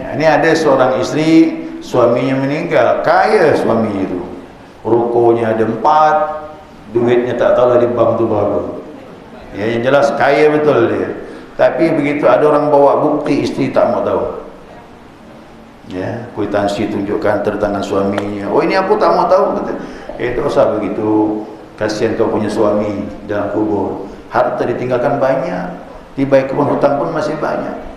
Ini ada seorang isteri, suaminya meninggal, kaya suaminya itu, rukonya ada 4, duitnya tak tahu dari bank tu berapa. Ya, yang jelas kaya betul dia. Tapi begitu ada orang bawa bukti, isteri tak mau tahu. Ya, kwitansi tunjukkan tertangan suaminya. Oh, ini aku tak mau tahu, kata. Tak usah begitu. Kasihan kau punya suami dalam kubur. Harta ditinggalkan banyak, tiba kebun hutang pun masih banyak.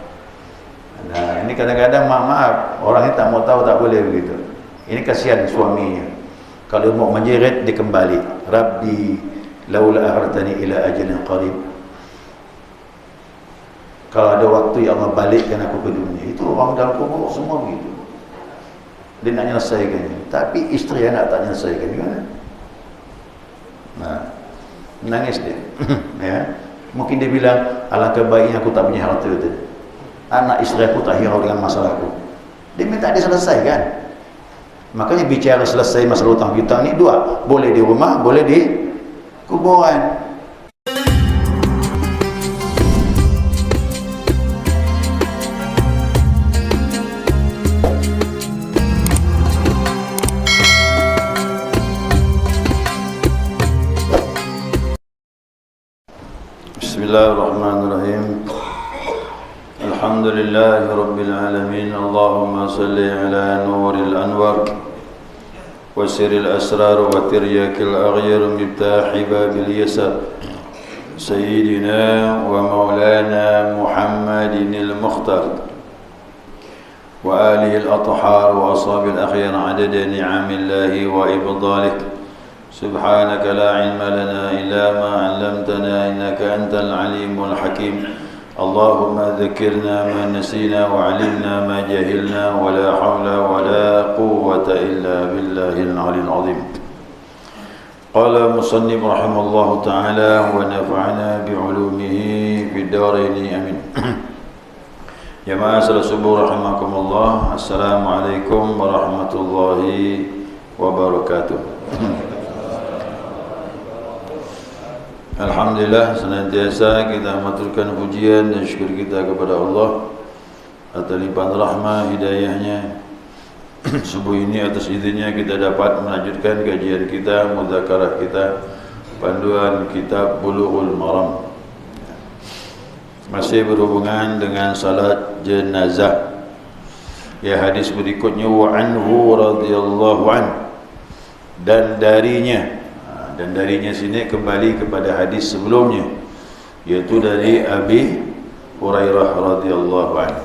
Nah, ini kadang-kadang maaf, orang ini tak mau tahu, tak boleh begitu. Ini kasihan suaminya. Kalau mau menjerit, dia kembali. Rabbi, laula akhartani ila ajalin qarib. Kalau ada waktu, ya Allah balikkan aku ke dunia. Itu orang dalam kubur semua begitu. Dia nak menyelesaikannya. Tapi isteri anak tak menyelesaikan. Gimana? Nah, menangis dia. Ya. Mungkin dia bilang, alangkah baiknya aku tak punya harta itu. Anak isteri aku tak hirau dengan masalahku. Dia minta diselesaikan. Makanya bicara selesai masalah hutang piutang ni dua. Boleh di rumah, boleh di kuburan. Bismillahirrahmanirrahim. Alhamdulillahi Rabbil Alamin. Allahumma salli ala nuril anwar wa siril asrar wa tiryakil aghyar miftahi babil yasar Sayyidina wa maulana Muhammadin al-Mukhtar wa alihi al-athhar wa ashabil akhyar adada ni'amillahi wa ibdalik. Subhanaka la ilma lana illa ma 'allamtana innaka antal alimul hakim. Allahumma dzakirna ma nasina wa 'allimna ma jahilna wa la hawla wa la quwwata illa billahil 'aliyyil 'azim. Qala musannif rahimallahu ta'ala wa nafa'ana bi 'ulumihi fid dharain amin. Jamaah salat subuh rahimakumullah. Assalamualaikum warahmatullahi wabarakatuh. Alhamdulillah, senantiasa kita maturkan pujian dan syukur kita kepada Allah atas limpahan rahmah hidayahnya. Subuh ini atas izinnya kita dapat melanjutkan kajian kita, mudzakarah kita, panduan kitab Bulughul Maram. Masih berhubungan dengan salat jenazah. Ya, hadis berikutnya wa anhu radhiyallahu an, dan darinya sini kembali kepada hadis sebelumnya, yaitu dari Abi Hurairah radhiyallahu anhu.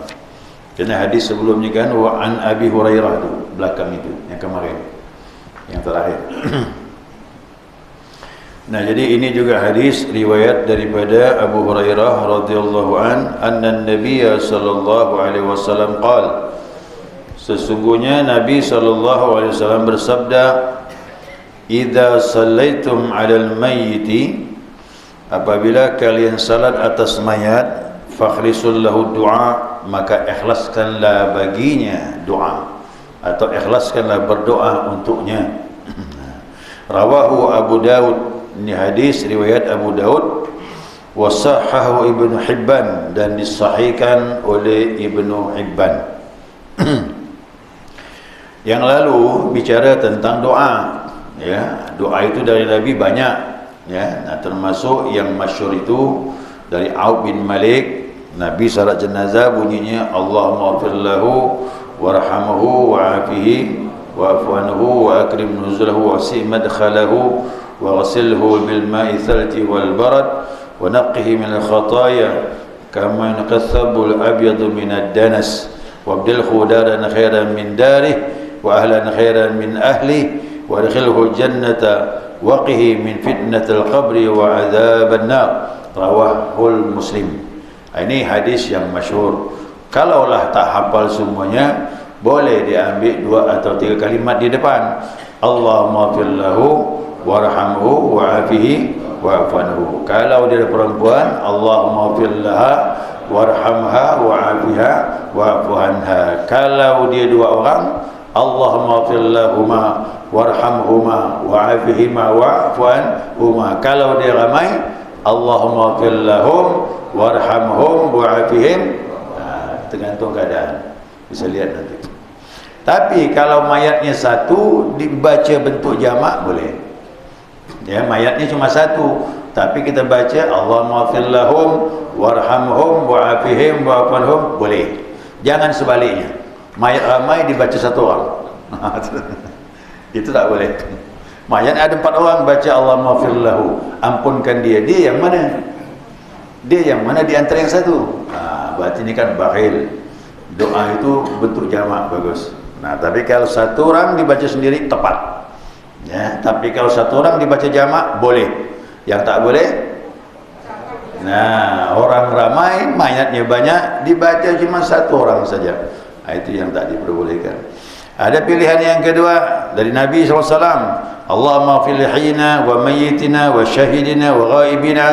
Karena hadis sebelumnya kan wa an Abi Hurairah tu, belakang itu yang kemarin, yang terakhir. Nah, jadi ini juga hadis riwayat daripada Abu Hurairah radhiyallahu an, anna Nabiy sallallahu alaihi wasallam qala, sesungguhnya Nabi sallallahu alaihi wasallam bersabda, idza sallaitum 'alal mayyiti, apabila kalian salat atas mayat, fakhlisul lahu du'a, maka ikhlaskanlah baginya doa, atau ikhlaskanlah berdoa untuknya. Rawahu Abu Daud, ini hadis riwayat Abu Daud, wa sahhahu Ibnu Hibban, dan disahihkan oleh Ibnu Hibban. Yang lalu bicara tentang doa. Ya, doa itu dari Nabi banyak, ya. Nah, termasuk yang masyhur itu dari Auf bin Malik. Nabi salat jenazah bunyinya Allahumma ighfir lahu warhamhu wa'afihi wa'fu anhu wa akrim nuzulahu wasi' madkhalahu wa ghasilhu bil ma'i thalji wal barad wa naqqihi min al khataaya kama yunqathabu al abyadu min ad danas wa abdilhu daran khairan min darihi wa ahlan khairan min ahlihi wa adkhilhu jannata waqihi min fitnatil qabri wa adzaban nar. Rawahul Muslim. Ini hadis yang masyhur. Kalaulah tak hafal semuanya, boleh diambil 2 atau 3 kalimat di depan. Allahumma ighfir lahu warhamhu wa'afihi wa'fu anhu. Kalau dia perempuan, Allahumma ighfir laha warhamha wa'afiha wa'fu anha. Kalau dia 2 orang, Allahumma ighfir lahuma warhamhuma wa'afihima wa'fu anhuma. Kalau dia ramai, Allahumma ighfir lahum warhamhum wa'afihim. Tergantung keadaan. Bisa lihat nanti. Tapi kalau mayatnya satu dibaca bentuk jamak boleh. Ya, mayatnya cuma satu, tapi kita baca Allahumma fir lahum warhamhum wa'afihim wa'afanhum boleh. Jangan sebaliknya. Mayat ramai dibaca satu orang. Itu tak boleh. Mayat ada 4 orang baca Allahumma fir lahu, ampunkan dia. Dia yang mana? Dia yang mana di antara yang satu? Berarti ini kan bakhil. Doa itu bentuk jamak bagus. Nah, tapi kalau satu orang dibaca sendiri tepat. Ya, tapi kalau satu orang dibaca jamak boleh. Yang tak boleh, nah, orang ramai, mayatnya banyak, dibaca cuma satu orang saja. Itu yang tak diperbolehkan. Ada pilihan yang kedua dari Nabi SAW. Allahumma fil hayyina wa mayyitina wa syahidina wa ghaibina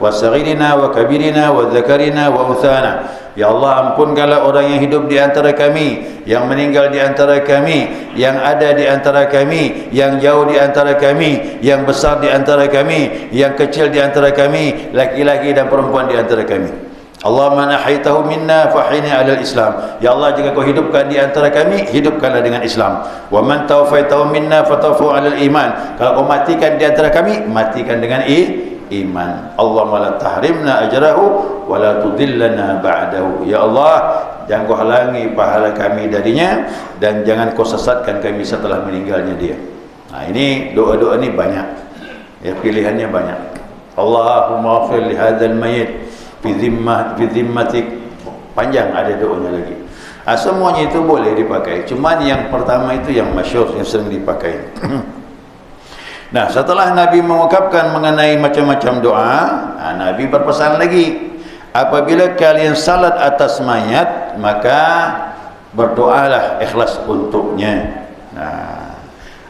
wa saghirina wa kabirina wa dzakarina wa unthana. Ya Allah, ampunkanlah orang yang hidup di antara kami, yang meninggal di antara kami, yang ada di antara kami, yang jauh di antara kami, yang besar di antara kami, yang kecil di antara kami, laki-laki dan perempuan di antara kami. Allahumma nahaitahu minna fahini alal Islam. Ya Allah, jika kau hidupkan di antara kami, hidupkanlah dengan Islam. Wa man tawfaitahu minna fatafu alal iman. Kalau kau matikan di antara kami, matikan dengan iman. Allahumma la tahrimna ajrahu wa la tudillana ba'dahu. Ya Allah, jangan kau halangi pahala kami darinya, dan jangan kau sesatkan kami setelah meninggalnya dia. Nah, ini doa-doa ini banyak. Ya, pilihannya banyak. Allahumma ighfir li hadzal mayyit fi dhimmatik. Panjang ada doanya lagi. Semuanya itu boleh dipakai. Cuman yang pertama itu yang masyhur, yang sering dipakai. Nah, setelah Nabi mengucapkan mengenai macam-macam doa, Nabi berpesan lagi, apabila kalian salat atas mayat, maka berdoalah ikhlas untuknya. Nah,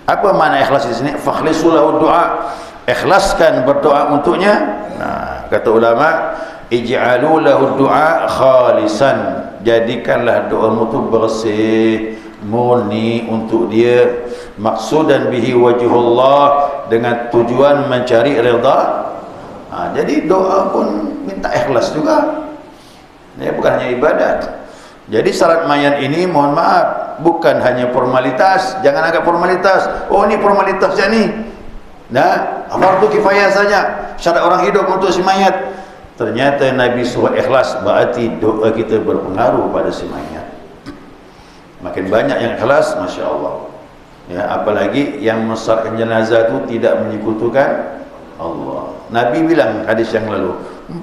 apa makna ikhlas di sini? Fakhlisu lahu doa, ikhlaskan berdoa untuknya. Nah, kata ulama, ij'alu lahu doa khalisan, jadikanlah doamu itu bersih, murni untuk dia, maksudan bihi wajhullah, dengan tujuan mencari redha. Jadi doa pun minta ikhlas juga. Ya, bukan hanya ibadat. Jadi salat mayat ini, mohon maaf, bukan hanya formalitas. Jangan anggap formalitas. Oh, ini formalitasnya nih. Nah, fardu kifayah saja. Syarat orang hidup untuk si mayat. Ternyata Nabi suruh ikhlas, berarti doa kita berpengaruh pada si mayat. Makin banyak yang ikhlas, Masya Allah. Ya, apalagi yang mensyaratkan jenazah itu tidak menyekutukan Allah. Nabi bilang hadis yang lalu,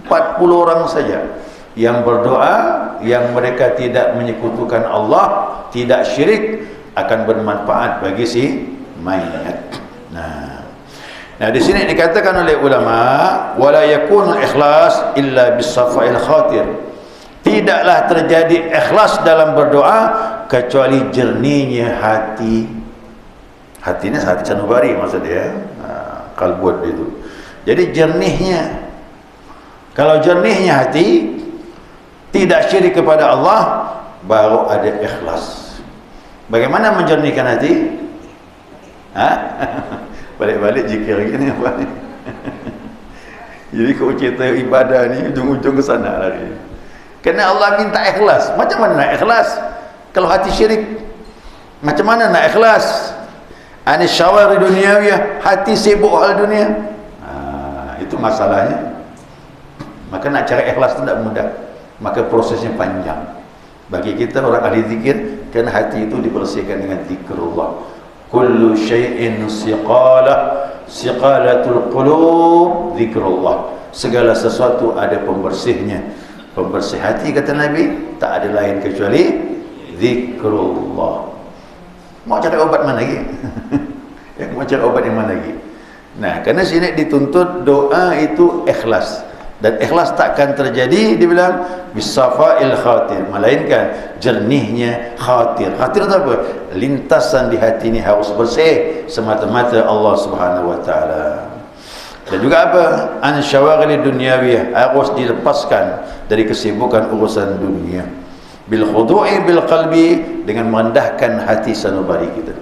40 orang saja yang berdoa, yang mereka tidak menyekutukan Allah, tidak syirik, akan bermanfaat bagi si mayat. Nah, di sini dikatakan oleh ulama, wala yakunul ikhlas illa bisafa'il khatir. Tidaklah terjadi ikhlas dalam berdoa kecuali jernihnya hati. Hatinya hati sanubari maksudnya, kalbuat itu. Jadi jernihnya. Kalau jernihnya hati, tidak syirik kepada Allah, baru ada ikhlas. Bagaimana menjernihkan hati? Balik-balik zikir gini apa ni? Jadi kau cerita ibadah ni ujung-ujung ke sana lari. Kerana Allah minta ikhlas. Macam mana nak ikhlas kalau hati syirik? Macam mana nak ikhlas? Anis syawari duniawiyah, hati sibuk hal dunia. Itu masalahnya. Maka nak cari ikhlas itu tidak mudah. Maka prosesnya panjang. Bagi kita orang ahli zikir, kerana hati itu dibersihkan dengan zikrullah. Kullu syai'in siqalatul qulub zikrullah. Segala sesuatu ada pembersihnya. Pembersih hati, kata Nabi, tak ada lain kecuali zikrullah. Mau cari obat mana lagi? Mau cari obat yang mana lagi? Nah, kerana sini dituntut doa itu ikhlas. Dan ikhlas takkan terjadi, dibilang bisafa'il khatir, melainkan jernihnya khatir. Khatir itu apa? Lintasan di hati ini harus bersih semata-mata Allah Subhanahu wa taala. Dan juga apa? An syawaghil dunyawiyah, harus dilepaskan dari kesibukan urusan dunia. Bil khudu'i bil qalbi, dengan merendahkan hati sanubari kita.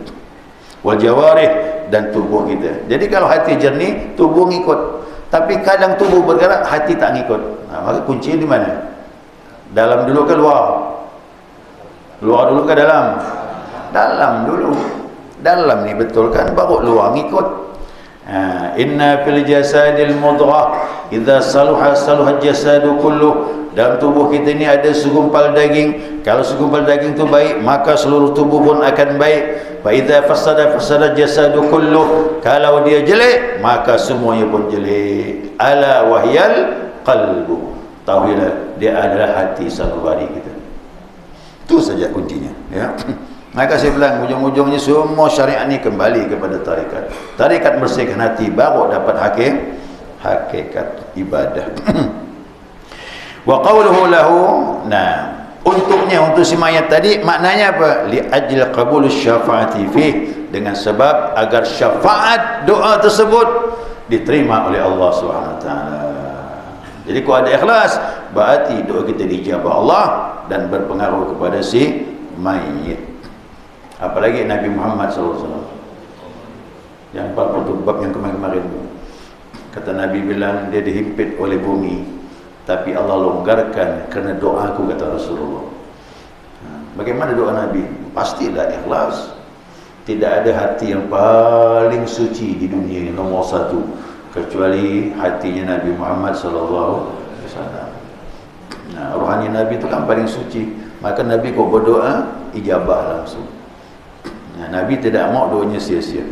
Wal jawarih, dan tubuh kita. Jadi kalau hati jernih, tubuh ngikut. Tapi kadang tubuh bergerak, hati tak ngikut. Maka kuncinya di mana? Dalam dulu ke luar? Luar dulu ke dalam? Dalam dulu. Dalam ni betul kan, baru luar ngikut. Inna fil jasadil mudghah idza saluha saluha jasadu kulluh. Dalam tubuh kita ni ada segumpal daging. Kalau segumpal daging tu baik, maka seluruh tubuh pun akan baik. Fa idza fasada jasadu kulluh. Kalau dia jelek, maka semuanya pun jelek. Ala wahyal qalbu. Tahuilah, dia adalah hati sanubari kita. Itu saja kuncinya, ya. Maka saya bilang ujung-ujungnya semua syariat ni kembali kepada tarikat. Tarikat bersihkan hati, baru dapat hakikat ibadah. Wa qawluhu lahu, nah, untuknya, untuk si mayat tadi, maknanya apa? Li ajli qabul syafaati fi, dengan sebab agar syafaat doa tersebut diterima oleh Allah Subhanahu wa taala. Jadi kalau ada ikhlas, berarti doa kita dijabah Allah dan berpengaruh kepada si mayit. Apalagi Nabi Muhammad SAW, yang 40 bab yang kemarin-kemarin, kata Nabi bilang dia dihimpit oleh bumi, tapi Allah longgarkan kerana doaku, kata Rasulullah. Bagaimana doa Nabi? Pastilah ikhlas. Tidak ada hati yang paling suci di dunia ini, nomor satu, kecuali hatinya Nabi Muhammad SAW. Nah, rohani Nabi itu kan paling suci. Maka Nabi kau berdoa, ijabah langsung. Nah, Nabi tidak mau doanya sia-sia.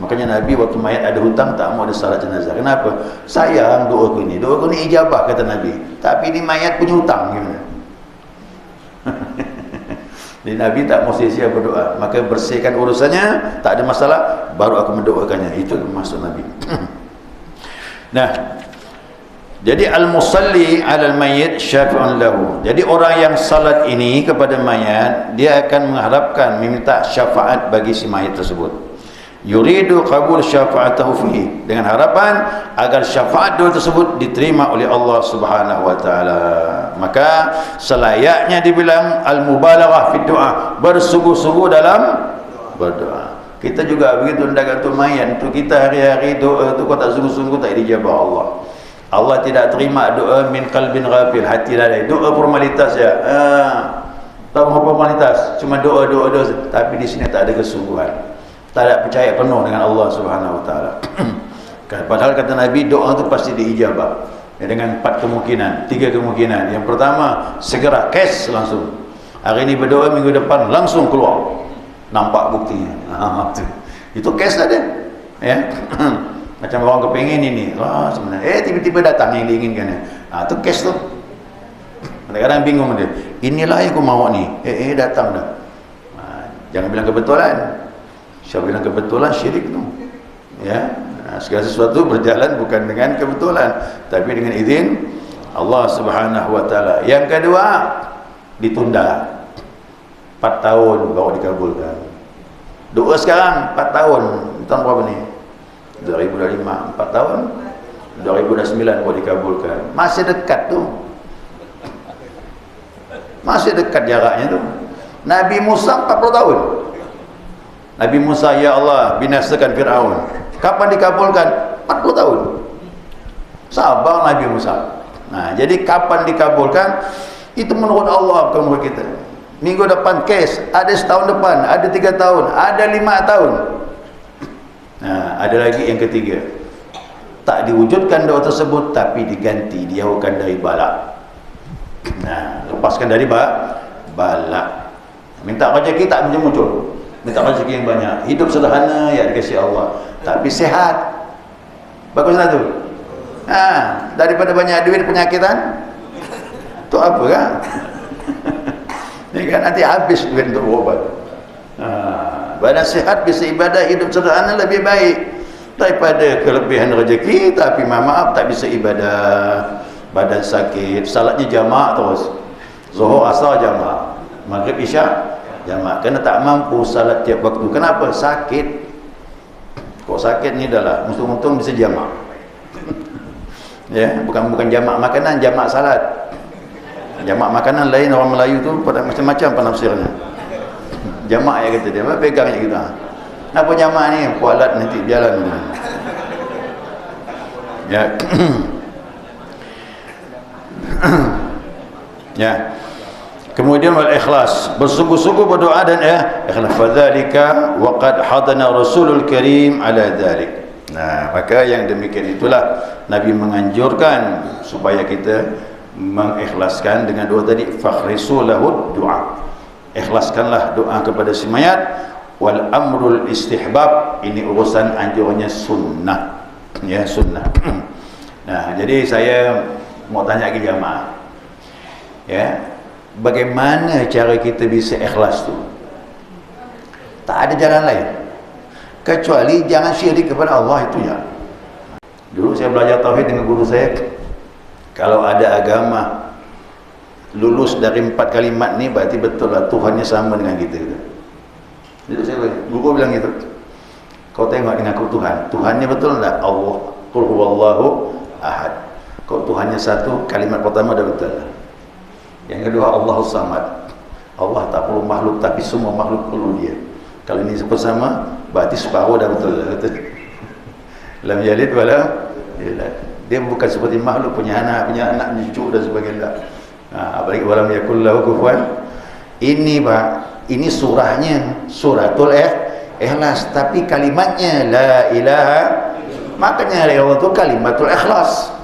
Makanya Nabi waktu mayat ada hutang, tak mau ada salat jenazah. Kenapa? Sayang doaku ni ijabah, kata Nabi. Tapi ni mayat punya hutang, gimana? Jadi Nabi tak mau sia-sia berdoa. Maka bersihkan urusannya, tak ada masalah, baru aku mendoakannya. Itu maksud Nabi. Nah, jadi al-musalli 'alal mayyit syafi'un lahu. Jadi orang yang salat ini kepada mayat, dia akan mengharapkan, meminta syafaat bagi si mayat tersebut. Yuridu qabul syafa'atahu fihi, dengan harapan agar syafaat doa tersebut diterima oleh Allah Subhanahu wa taala. Maka selayaknya dibilang al-mubalaghah fi doa, bersungguh-sungguh dalam berdoa. Kita juga begitu hendak gantung mayat tu, kita hari-hari doa tu kau tak sungguh-sungguh, tak dijabah Allah. Allah tidak terima doa min qalbin ghafil, hati lalai. Doa formalitas ya. Tahu apa formalitas? Cuma doa, tapi di sini tak ada kesungguhan. Tak ada percaya penuh dengan Allah Subhanahu wa taala. Padahal kata Nabi, doa itu pasti diijabah. Ya, dengan 4 kemungkinan, 3 kemungkinan. Yang pertama, segera cash langsung. Hari ini berdoa, minggu depan langsung keluar. Nampak buktinya. Itu cash ada. Ya. Macam orang kepingin ini, sebenarnya tiba-tiba datang yang diinginkan. Itu cash tu. Kadang-kadang bingung dia. Inilah yang aku mahu ni. Datang dah. Jangan bilang kebetulan. Siapa bilang kebetulan, syirik tu. Ya. Segala sesuatu berjalan bukan dengan kebetulan, tapi dengan izin Allah Subhanahu wa taala. Yang kedua, ditunda 4 tahun baru dikabulkan. Doa sekarang 4 tahun. Tahun berapa ni? 2005, 4 tahun. 2009 baru dikabulkan. Masih dekat tu. Masih dekat jaraknya tu. Nabi Musa 40 tahun. Nabi Musa, ya Allah, binasakan Fir'aun. Kapan dikabulkan? 40 tahun. Sabar Nabi Musa. Nah, jadi kapan dikabulkan? Itu menurut Allah, bukan menurut kita. Minggu depan kes, ada setahun depan, ada 3 tahun, ada 5 tahun. Nah, ada lagi yang ketiga. Tak diwujudkan doa tersebut, tapi diganti, dijauhkan dari bala. Nah, lepaskan dari bala. Minta rezeki tak muncul. Minta rezeki yang banyak. Hidup sederhana, ya dikasih Allah. Tapi sehat. Baguslah tu. Daripada banyak duit penyakitan, tu apa kan? Ini kan nanti habis duit untuk berobat. Badan sihat bisa ibadah, hidup sederhana lebih baik daripada kelebihan rezeki tapi maaf tak bisa ibadah, badan sakit, salatnya jamak terus, zuhur asar jamak, maghrib isyak jamak, kerana tak mampu salat tiap waktu. Kenapa? Sakit. Kok sakit ni dah lah, untung-untung bisa jamak. Ya, bukan jamak makanan, jamak salat. Jamak makanan lain, orang Melayu tu pada macam-macam penafsirnya. Jamak ya kata dia, pegang je kita. Apa jamak ni? Kualat nanti berjalan. Ya. Ya. Kemudian wal ikhlas, bersungguh-sungguh berdoa dan ikhlas. Fadzalika wa qad hadana Rasulul Karim ala dzalik. Nah, maka yang demikian itulah Nabi menganjurkan supaya kita mengikhlaskan dengan doa tadi, fakhrisu lahu du'a. Ikhlaskanlah doa kepada si mayat. Wal amrul istihbab, ini urusan anjurannya sunnah. Ya, sunnah. Nah, jadi saya mau tanya ke jamaah. Ya, bagaimana cara kita bisa ikhlas tu? Tak ada jalan lain kecuali jangan syirik kepada Allah, itu ya. Dulu saya belajar tauhid dengan guru saya. Kalau ada agama lulus dari 4 kalimat ni, berarti betul lah Tuhannya sama dengan kita. Jadi saya guru bilang gitu. Kau tengok dengan aku Tuhan, Tuhannya betul tak? Allah, qul huwallahu ahad. Kau Tuhannya satu, kalimat pertama dah betul. Yang kedua, Allahus samad. Allah tak perlu makhluk, tapi semua makhluk perlu dia. Kalau ini bersama, berarti separuh dah betul. Lam yalid wala yulad. Dia bukan seperti makhluk punya anak cucu dan sebagainya. Apalagi walam yakul lahu kufuwan. Ini Pak, ini surahnya suratul ikhlas, tapi kalimatnya la ilaha. Makanya Allah itu kalimatul ikhlas.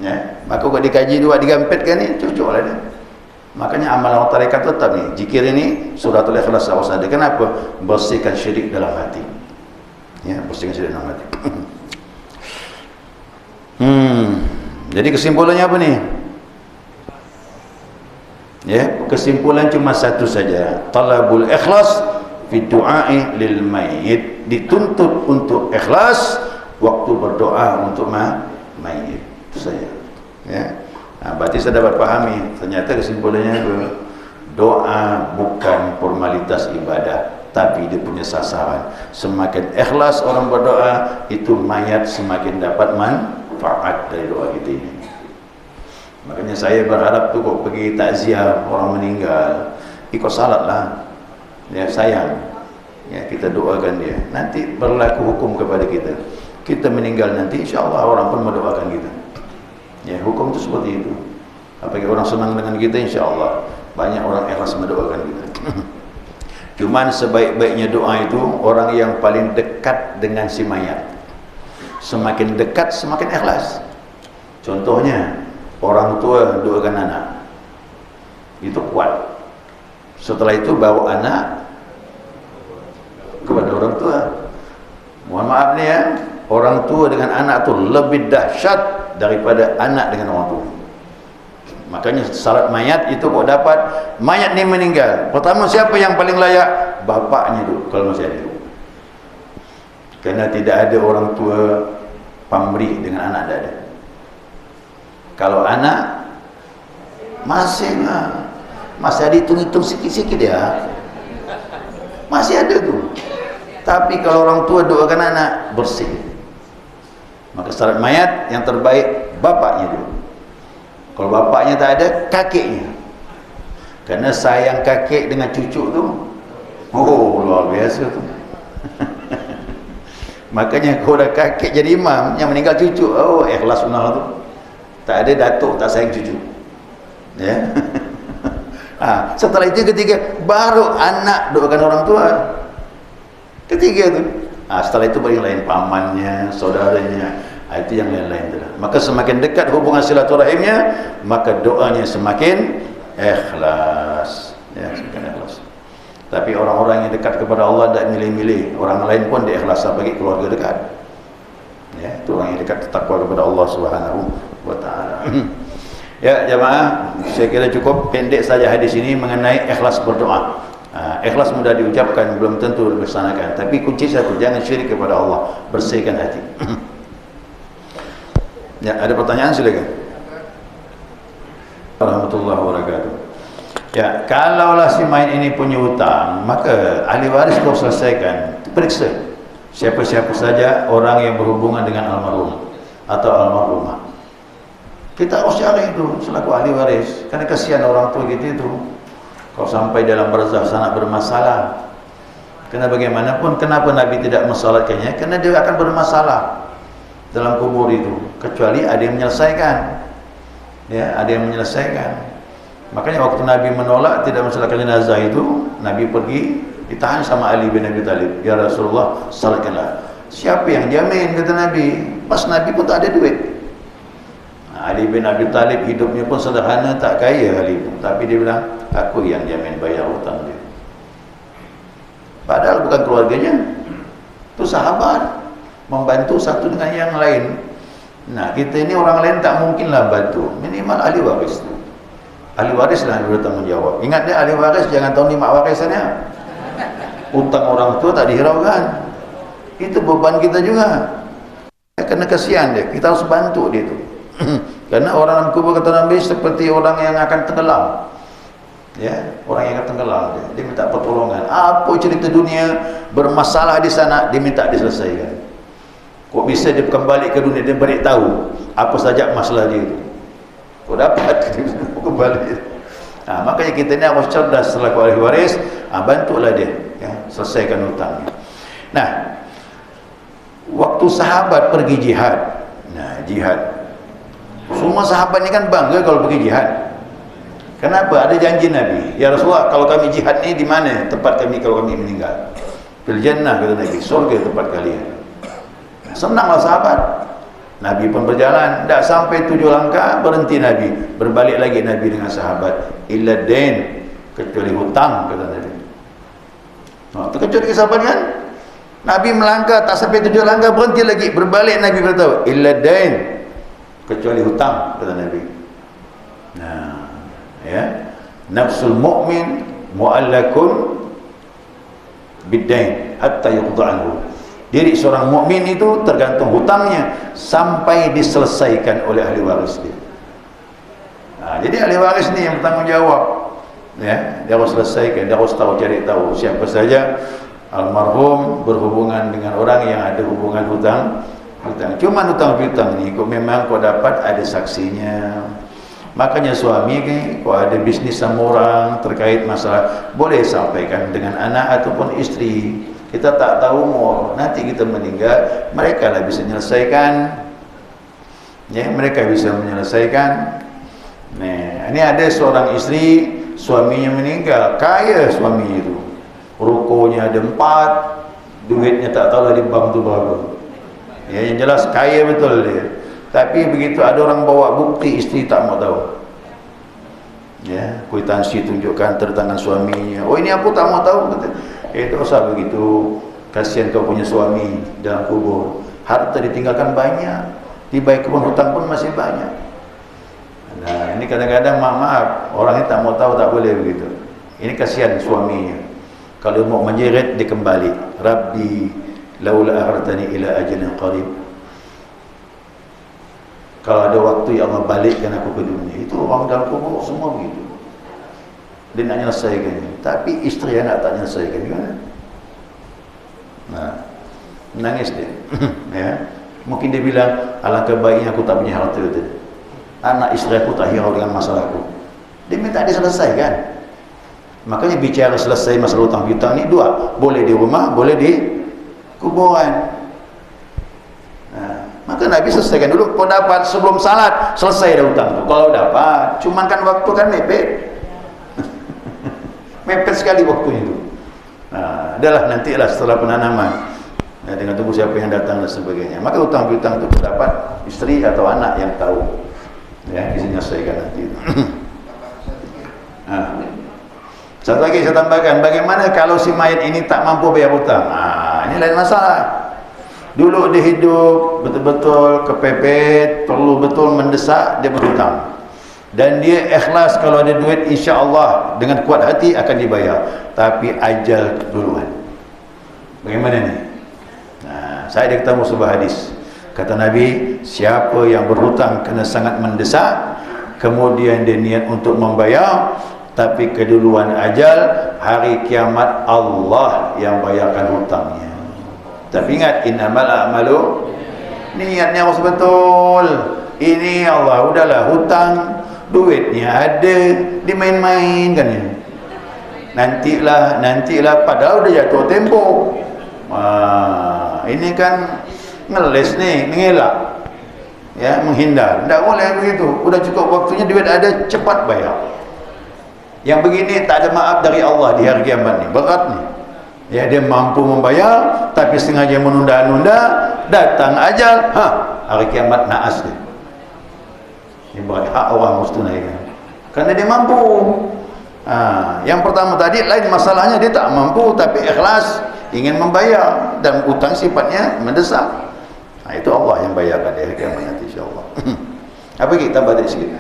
Ya, maka kalau dikaji dua digampitkan ni cocok lah dia. Makanya amalan tarekat tetap ni, zikir ini suratul ikhlas harus ada. Kenapa? Bersihkan syirik dalam hati. Ya, bersihkan syirik dalam hati. Jadi kesimpulannya apa ni? Ya, kesimpulan cuma satu saja. Talabul ikhlas fi du'ai lil mayyit. Dituntut untuk ikhlas waktu berdoa untuk mayyit. Itu saja. Ya. Nah, berarti saya dapat pahami ternyata kesimpulannya doa bukan formalitas ibadah, tapi dia punya sasaran. Semakin ikhlas orang berdoa, itu mayat semakin dapat manfaat dari doa kita ini. Makanya saya berharap tu kok pergi takziah orang meninggal, ikut salat lah. Ya, sayang. Ya, kita doakan dia. Nanti berlaku hukum kepada kita. Kita meninggal nanti, insya-Allah orang pun mendoakan kita. Ya, hukum itu seperti itu. Apabila orang senang dengan kita, insya-Allah banyak orang ikhlas mendoakan kita. Cuman sebaik-baiknya doa itu orang yang paling dekat dengan si mayat. Semakin dekat semakin ikhlas. Contohnya orang tua doakan anak, itu kuat. Setelah itu bawa anak kepada orang tua. Mohon maaf nih ya, orang tua dengan anak tu lebih dahsyat daripada anak dengan orang tua. Makanya syarat mayat itu kok dapat mayat ni meninggal, pertama siapa yang paling layak? Bapaknya tu kalau masih ada. Kerana tidak ada orang tua pemberi dengan anak tak ada. Kalau anak masih ada hitung-hitung sikit-sikit ya, masih ada tu. Tapi kalau orang tua doakan anak bersih, maka syarat mayat yang terbaik bapaknya dulu. Kalau bapaknya tak ada, kakeknya. Kerana sayang kakek dengan cucu tu, oh luar biasa tu. Makanya kalau dah kakek jadi imam, yang meninggal cucu, oh ikhlas benar tu. Tak ada datuk tak sayang cucu. Ya. Setelah itu ketiga, baru anak doakan orang tua. Ketiga tu. Setelah itu baru yang lain, pamannya, saudaranya. Itu yang lain-lain tu. Maka semakin dekat hubungan silaturahimnya, maka doanya semakin ikhlas. Ya, semakin ikhlas. Tapi orang-orang yang dekat kepada Allah tak milih-milih. Orang lain pun dia ikhlas bagi keluarga dekat. Ya, itu orang yang dekat takwa kepada Allah Subhanahu wa taala. Ya, jemaah, saya kira cukup pendek saja hadis ini mengenai ikhlas berdoa. Ikhlas mudah diucapkan, belum tentu dilaksanakan. Tapi kunci satu, jangan syirik kepada Allah, bersihkan hati. Ya, ada pertanyaan silakan. Warahmatullahi wabarakatuh. Ya, kalaulah si mayat ini punya hutang, maka ahli waris kau selesaikan. Periksa siapa-siapa saja orang yang berhubungan dengan almarhum atau almarhumah. Kita harus cari itu selaku ahli waris. Karena kasihan orang tua kita itu. Kalau sampai dalam barzakh sangat bermasalah. Karena bagaimanapun, kenapa Nabi tidak mensalatkannya? Karena dia akan bermasalah dalam kubur itu, kecuali ada yang menyelesaikan. Ya, ada yang menyelesaikan. Makanya waktu Nabi menolak tidak melaksanakan jenazah itu, Nabi pergi ditahan sama Ali bin Abi Thalib. Ya Rasulullah, salatkanlah. Siapa yang jamin, kata Nabi. Pas Nabi pun tak ada duit. Ali bin Abi Thalib hidupnya pun sederhana, tak kaya Ali pun. Tapi dia bilang, aku yang jamin bayar hutang dia. Padahal bukan keluarganya. Itu sahabat, membantu satu dengan yang lain. Nah, kita ini orang lain tak mungkinlah bantu. Minimal ahli waris. Ahli waris lah yang bertanggung jawab. Ingat dia, ahli waris jangan tahu ni mak warisannya. Utang orang tua tak dihiraukan. Itu beban kita juga. Kena kasihan dia. Kita harus bantu dia tu. Karena orang dalam kubur, kata Nabi, seperti orang yang akan tenggelam. Ya, orang yang akan tenggelam dia minta pertolongan. Apa cerita dunia bermasalah di sana, dia minta diselesaikan. Kok bisa dia kembali ke dunia, dia beritahu apa saja masalah dia itu. Kok dapat dia kembali. Nah, makanya kita ni harus cerdas selaku ahli waris. Bantulah dia, ya, selesaikan hutangnya. Nah, waktu sahabat pergi jihad, nah jihad, semua sahabat ni kan bangga kalau pergi jihad. Kenapa? Ada janji Nabi. Ya Rasulullah, kalau kami jihad ni di mana tempat kami kalau kami meninggal? Fil jannah, kata Nabi, surga tempat kalian. Senanglah sahabat. Nabi pun berjalan, tak sampai 7 langkah berhenti Nabi. Berbalik lagi Nabi dengan sahabat. Illa dain, kecuali hutang, kata Nabi. Terkejut ke sahabat kan? Nabi melangkah, tak sampai 7 langkah berhenti lagi. Berbalik Nabi beritahu, illa dain, kecuali hutang, kata Nabi. Nah, ya, nafsul mu'min mu'allakun biddain hatta yuqda anhu. Diri seorang mukmin itu tergantung hutangnya sampai diselesaikan oleh ahli waris dia. Nah, jadi ahli waris ni yang bertanggung jawab, ya, dia harus selesaikan, dia harus tahu, cari tahu siapa saja almarhum berhubungan dengan orang yang ada hubungan hutang. Cuma hutang ni kok memang kau dapat ada saksinya. Makanya suami ni, kalau ada bisnis sama orang terkait masalah, boleh sampaikan dengan anak ataupun isteri. Kita tak tahu umur, nanti kita meninggal, mereka lah bisa menyelesaikan. Ya, mereka bisa menyelesaikan. Nah, ini ada seorang isteri, suaminya meninggal, kaya suami itu. Rukonya ada 4, duitnya tak tahu dari bank tu berapa. Ya, yang jelas kaya betul dia. Tapi begitu ada orang bawa bukti, isteri tak mau tahu. Ya, kwitansi tunjukkan tertangan suaminya. Oh, ini aku tak mau tahu, kata. Tak usah begitu. Kasihan kau punya suami dalam kubur. Harta ditinggalkan banyak. Tiba kebun hutang pun masih banyak. Nah, ini kadang-kadang maaf, orang ini tak mau tahu, tak boleh begitu. Ini kasihan suaminya. Kalau mau menjerit, dia kembali. Rabbi laula akhartani ila ajalin qarib. Kalau ada waktu, ya Allah, balikkan aku ke dunia. Itu orang dalam kubur semua begitu. Dia nak menyelesaikannya. Tapi isteri anak tak menyelesaikan juga. Nah, menangis dia. Ya. Mungkin dia bilang, alangkah baiknya aku tak punya harta itu. Anak isteri aku tak hirau dengan masalahku. Dia minta diselesaikan. Makanya bicara selesai masalah hutang piutang ni 2. Boleh di rumah, boleh di kuburan. Nah, maka Nabi selesaikan dulu. Kau dapat sebelum salat, selesai dah hutang tu. Kalau dapat, cuman kan waktu kan mepet. Mepet sekali waktunya itu. Nah, adalah nantilah setelah penanaman. Nah, dengan tunggu siapa yang datang dan sebagainya. Maka hutang piutang itu dapat istri atau anak yang tahu. Ya, diselesaikan nanti. Nah, satu lagi saya tambahkan, bagaimana kalau si mayat ini tak mampu bayar hutang? Nah, ini lain masalah. Dulu dia hidup betul-betul kepepet, perlu betul mendesak, dia berhutang. Dan dia ikhlas kalau ada duit, insya-Allah dengan kuat hati akan dibayar. Tapi ajal duluan. Bagaimana ni? Nah, saya ada ketemu sebuah hadis. Kata Nabi, siapa yang berhutang kena sangat mendesak, kemudian dia niat untuk membayar, tapi keduluan ajal, hari kiamat Allah yang bayarkan hutangnya. Tapi ingat, innamal a'malu, niatnya harus betul. Ini Allah, udahlah hutang, duitnya ada, dimain-mainkan ya. Nantilah, padahal udah jatuh tempo. Ini kan ngeles nih, mengelak, ya, menghindar. Tidak boleh begitu. Udah cukup waktunya, duit ada, cepat bayar. Yang begini tak ada maaf dari Allah di hari kiamat ni. Berat ni. Ya, dia mampu membayar tapi sengaja menunda-nunda, datang ajal, hari kiamat naas dia. Ini berat, hak orang mesti tunaikan. Kerana dia mampu. Yang pertama tadi lain masalahnya, dia tak mampu tapi ikhlas ingin membayar dan hutang sifatnya mendesak. Itu Allah yang bayarkan di hari kiamat nanti insya-Allah. Apa kita baca sikit?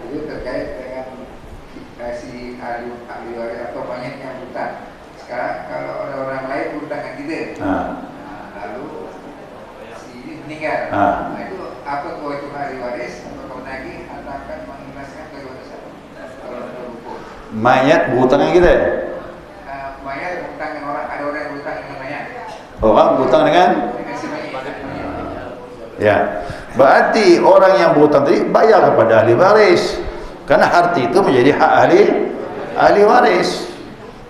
Itu terkait dengan si ahli waris atau banyak yang hutang. Sekarang kalau ada orang lain berhutang dengan kita, lalu si ini meninggal, itu apa kewajiban ahli waris untuk menagih atau akan mengikhlaskan kewajiban tersebut? Kalau berhubung Mayat berhutang dengan kita. Mayat berhutang dengan orang, ada orang yang berhutang dengan mayat. Orang berhutang dengan Si mayat. ya. Berarti orang yang berhutang tadi bayar kepada ahli waris. Karena harta itu menjadi hak ahli waris.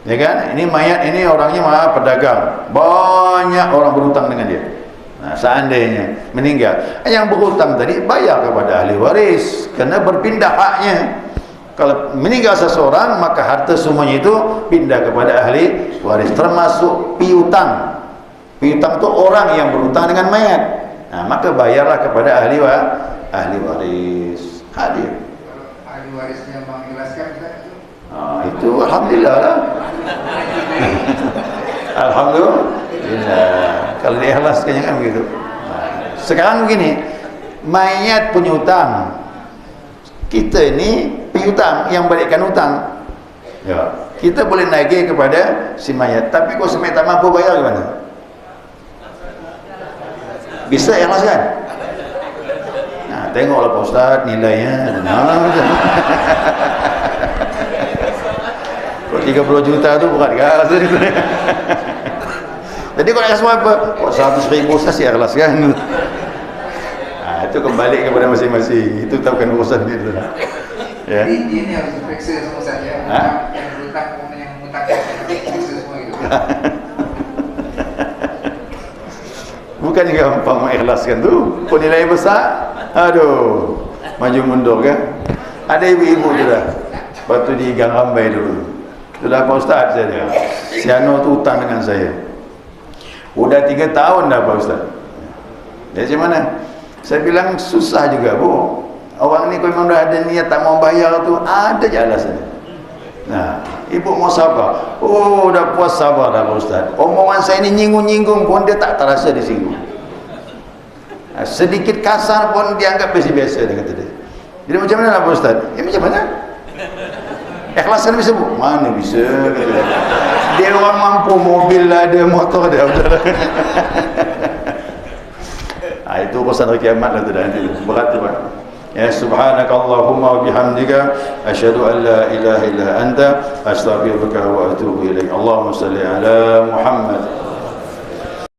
Ya kan? Ini mayat ini orangnya malah pedagang. Banyak orang berhutang dengan dia. Seandainya meninggal, yang berhutang tadi bayar kepada ahli waris kerana berpindah haknya. Kalau meninggal seseorang, maka harta semuanya itu pindah kepada ahli waris, termasuk piutang. Piutang itu orang yang berhutang dengan mayat. Maka bayarlah kepada ahli waris. Hadir. Ahli warisnya mengikhlaskan itu. Itu alhamdulillah lah. Alhamdulillah. Kalau diikhlaskannya kan begitu. Sekarang begini, mayat punya hutang, kita ini piutang yang balikkan hutang. Ya, kita boleh nagih kepada si mayat, tapi kalau si mayat tak mampu bayar gimana? Bisa ikhlaskan? Tengoklah Pak Ustaz nilainya. Kalau 30 juta tu berat ke? Jadi kalau ikhlas apa? 100,000 saya ikhlaskan. Itu kembali kepada masing-masing. Itu bukan urusan dia tu. Ya. Jadi ini harus diperiksa semua saja. Yang berhutang, yang mengutangkan, diperiksa semua itu. Bukan gampang mengikhlaskan tu. Nilai besar, aduh, maju mundur kan. Ada ibu-ibu tu dah. Lepas tu di Gang Rambai dulu. Sudah Pak Ustaz saya dia. Si Ano tu hutang dengan saya. Udah 3 tahun dah Pak Ustaz. Jadi macam mana? Saya bilang susah juga Bu. Orang ni kalau memang dah ada niat tak mau bayar tu, ada je alasan. Ibu mau sabar. Oh, dah puas sabar dah Pak Ustaz. Omongan saya ni nyinggung-nyinggung pun dia tak terasa disinggung. Sedikit kasar pun dianggap biasa-biasa dia kata dia. Jadi macam mana lah Pak Ustaz? Macam mana? Ikhlasan bisa Bu? Mana bisa kata dia. Dia orang mampu, mobil ada, motor ada. Itu urusan hari kiamat lah tu dah. Berat tu Pak. Ya subhanakallahumma wa bihamdika asyhadu an la ilaha illa anta astaghfiruka wa atubu ilaik. Allahumma salli ala Muhammad